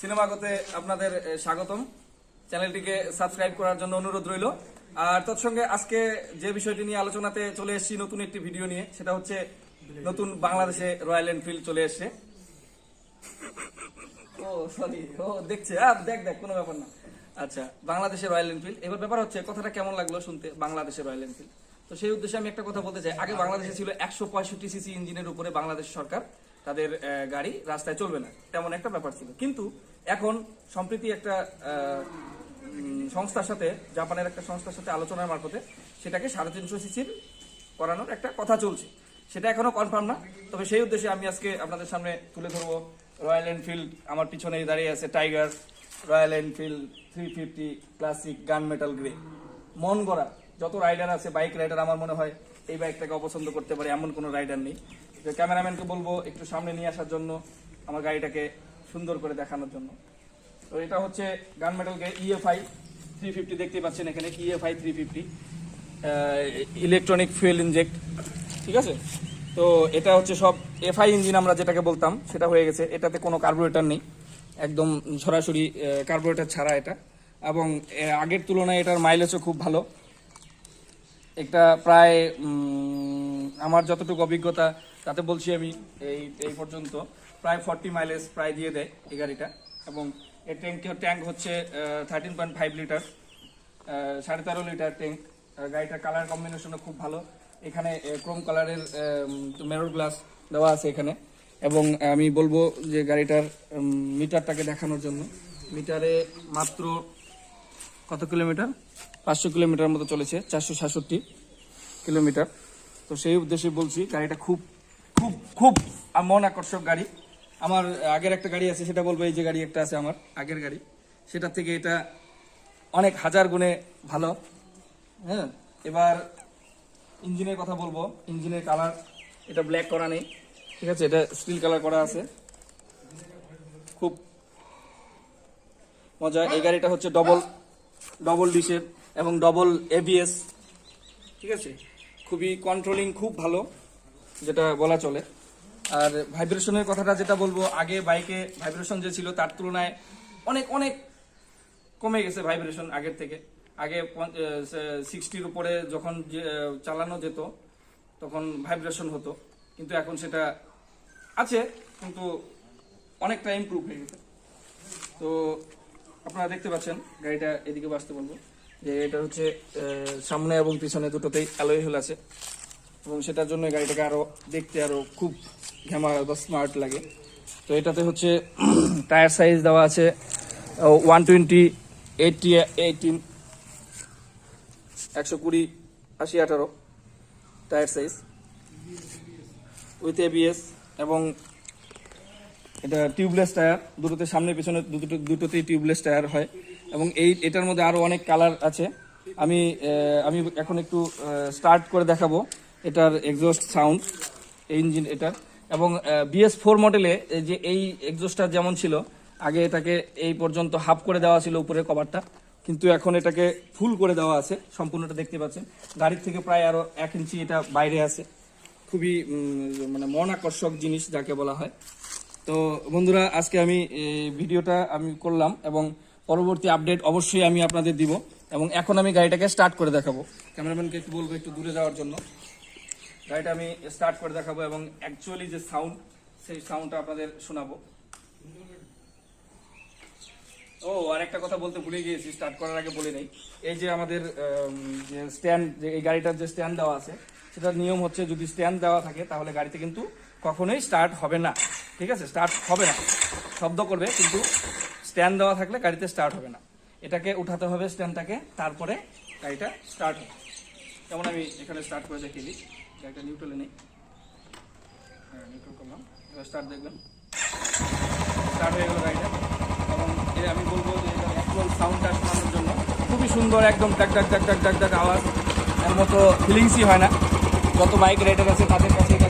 সিনেমাগতে আপনাদের স্বাগতম। চ্যানেলটিকে সাবস্ক্রাইব করার জন্য অনুরোধ রইল। আর তৎসঙ্গে আজকে যে বিষয়টি নিয়ে আলোচনাতে চলে এসেছি নতুন একটি ভিডিও নিয়ে, সেটা হচ্ছে নতুন বাংলাদেশে রয়্যাল এনফিল্ড চলে এসছে। ও সরি, ও দেখছে, দেখ কোনো ব্যাপার না। আচ্ছা, বাংলাদেশে রয়্যাল এনফিল্ড, এবার ব্যাপার হচ্ছে কথাটা কেমন লাগলো শুনতে, বাংলাদেশে রয়্যাল এনফিল্ড। তো সেই উদ্দেশ্যে আমি একটা কথা বলতে চাই। আগে বাংলাদেশে ছিল 165 সিসি ইঞ্জিনের উপরে বাংলাদেশ সরকার তাদের গাড়ি রাস্তায় চলবে না, তেমন একটা ব্যাপার ছিল। কিন্তু এখন সম্প্রতি একটা সংস্থার সাথে, জাপানের একটা সংস্থার সাথে আলোচনার মারফতে সেটাকে 350 সিসির করানোর একটা কথা চলছে। সেটা এখনো কনফার্ম না, তবে সেই উদ্দেশ্যে আমি আজকে আপনাদের সামনে তুলে ধরবো রয়্যাল এনফিল্ড। আমার পিছনেই দাঁড়িয়ে আছে টাইগার, রয়্যাল এনফিল্ড 350 ক্লাসিক গান মেটাল গ্রে। মন গড়া যত রাইডার আছে, বাইক রাইডার, আমার মনে হয় এই বাইকটাকে অপছন্দ করতে পারে এমন কোনো রাইডার নেই। তো ক্যামেরাম্যানকে বলবো একটু সামনে নিয়ে আসার জন্য, আমার গাড়িটাকে সুন্দর করে দেখানোর জন্য। তো এটা হচ্ছে গান মেটাল গ্রে EFI 350, দেখতে পাচ্ছেন এখানে EFI 350 ইলেকট্রনিক ফুয়েল ইনজেক্ট, ঠিক আছে। তো এটা হচ্ছে সব FI ইঞ্জিন আমরা যেটাকে বলতাম, সেটা হয়ে গেছে। এটাতে কোনো কার্বোরেটর নেই, একদম সরাসরি কার্বোরেটর ছাড়া এটা। এবং আগের তুলনায় এটার মাইলেজও খুব ভালো। এটা প্রায় আমার যতটুকু অভিজ্ঞতা তাতে বলছি আমি, এই পর্যন্ত প্রায় 40 মাইলেজ প্রায় দিয়ে দেয় এই গাড়িটা। এবং এর ট্যাঙ্ক হচ্ছে 13.5 লিটার, 13.5 লিটার ট্যাঙ্ক। গাড়িটার কালার কম্বিনেশনও খুব ভালো। এখানে ক্রোম কালারের মিরর গ্লাস দেওয়া আছে এখানে। এবং আমি বলবো যে গাড়িটার মিটারটাকে দেখানোর জন্য, মিটারে মাত্র কত কিলোমিটার, 500 কিলোমিটার মতো চলেছে, 467 কিলোমিটার। তো সেই উদ্দেশ্যে বলছি গাড়িটা খুব খুব খুব মন আকর্ষক গাড়ি। আমার আগের একটা গাড়ি আছে, সেটা বলবো এই যে গাড়ি একটা আছে আমার আগের গাড়ি, সেটার থেকে এটা অনেক হাজার গুণে ভালো। হ্যাঁ, এবার ইঞ্জিনের কথা বলবো। ইঞ্জিনের কালার, এটা ব্ল্যাক করা নেই, ঠিক আছে, এটা স্টিল কালার করা আছে। খুব মজা। এই গাড়িটা হচ্ছে ডবল ডিসের এবং ডবল ABS, ঠিক আছে। খুবই কন্ট্রোলিং, খুব ভালো, যেটা বলা চলে। আর ভাইব্রেশনের কথাটা যেটা বলবো, আগে বাইকে ভাইব্রেশন যে ছিল তার তুলনায় অনেক অনেক কমে গেছে ভাইব্রেশন আগের থেকে। আগে 60-র উপরে যখন চালানো যেত তখন ভাইব্রেশন হতো, কিন্তু এখন সেটা আছে, কিন্তু অনেকটা ইমপ্রুভ হয়ে গেছে। তো আপনারা দেখতে পাচ্ছেন গাড়িটা, এদিকে আসতে বলবো যে এটা হচ্ছে সামনে এবং পিছনে দুটোতেই অ্যালয় হুইল আছে, এবং সেটার জন্য গাড়িটাকে আরো দেখতে আরো খুব ঘ্যামার বা স্মার্ট লাগে। তো এটাতে হচ্ছে টায়ার সাইজ দেওয়া আছে 120/80/18, 120/80/18 টায়ার সাইজ উইথ ABS। এবং এটা টিউবলেস টায়ার, দুটোতে সামনে পিছনে দুটোতেই টিউবলেস টায়ার হয়। এবং এটার মধ্যে আরো অনেক কালার আছে। আমি এখন একটু স্টার্ট করে দেখাবো এটার এক্সস্ট সাউন্ড, ইঞ্জিন এটার। এবং BS4 মডেলে যে এই এক্সস্টটা যেমন ছিল, আগে এটাকে এই পর্যন্ত হাফ করে দেওয়া ছিল উপরে কভারটা, কিন্তু এখন এটাকে ফুল করে দেওয়া আছে সম্পূর্ণটা, দেখতে পাচ্ছেন। গাড়ির থেকে প্রায় আরো 1 ইঞ্চি এটা বাইরে আছে। খুবই মানে মন আকর্ষক জিনিস যাকে বলা হয়। তো বন্ধুরা, আজকে আমি ভিডিওটা আমি করলাম, এবং পরবর্তী আপডেট অবশ্যই আমি আপনাদের দিব। এবং এখন আমি গাড়িটাকে স্টার্ট করে দেখাবো। ক্যামেরাম্যানকে একটু বলবো একটু দূরে যাওয়ার জন্য। গাড়িটা আমি স্টার্ট করে দেখাবো এবং অ্যাকচুয়ালি যে সাউন্ড, সেই সাউন্ডটা আপনাদের শোনাবো। ও, আর একটা কথা বলতে ভুলে গিয়েছি, স্টার্ট করার আগে বলে নেই। এই যে আমাদের যে স্ট্যান্ড, যে এই গাড়িটার যে স্ট্যান্ড দেওয়া আছে, সেটার নিয়ম হচ্ছে যদি স্ট্যান্ড দেওয়া থাকে তাহলে গাড়িতে কিন্তু কখনোই স্টার্ট হবে না, ঠিক আছে। স্টার্ট হবে না, শব্দ করবে, কিন্তু স্ট্যান্ড দেওয়া থাকলে গাড়িতে স্টার্ট হবে না। এটাকে উঠাতে হবে স্ট্যান্ডটাকে, তারপরে গাড়িটা স্টার্ট হবে। যেমন আমি এখানে স্টার্ট করে দেখিয়ে দিই। গাড়িটা নিউট্রালে নেই, হ্যাঁ নিউট্রাল করলাম, এবার স্টার্ট দেখবেন, স্টার্ট হয়ে গেল গাড়িটা। এবং আমি বলবো যে এটা অ্যাকচুয়াল সাউন্ডটা শোনানোর জন্য খুবই সুন্দর, একদম ডাক ডাক ডাক ডাক ডাক ডাক আওয়াজ, এর মতো ফিলিংসই হয় না। যত বাইক রাইডার আছে তাদের কাছে এটা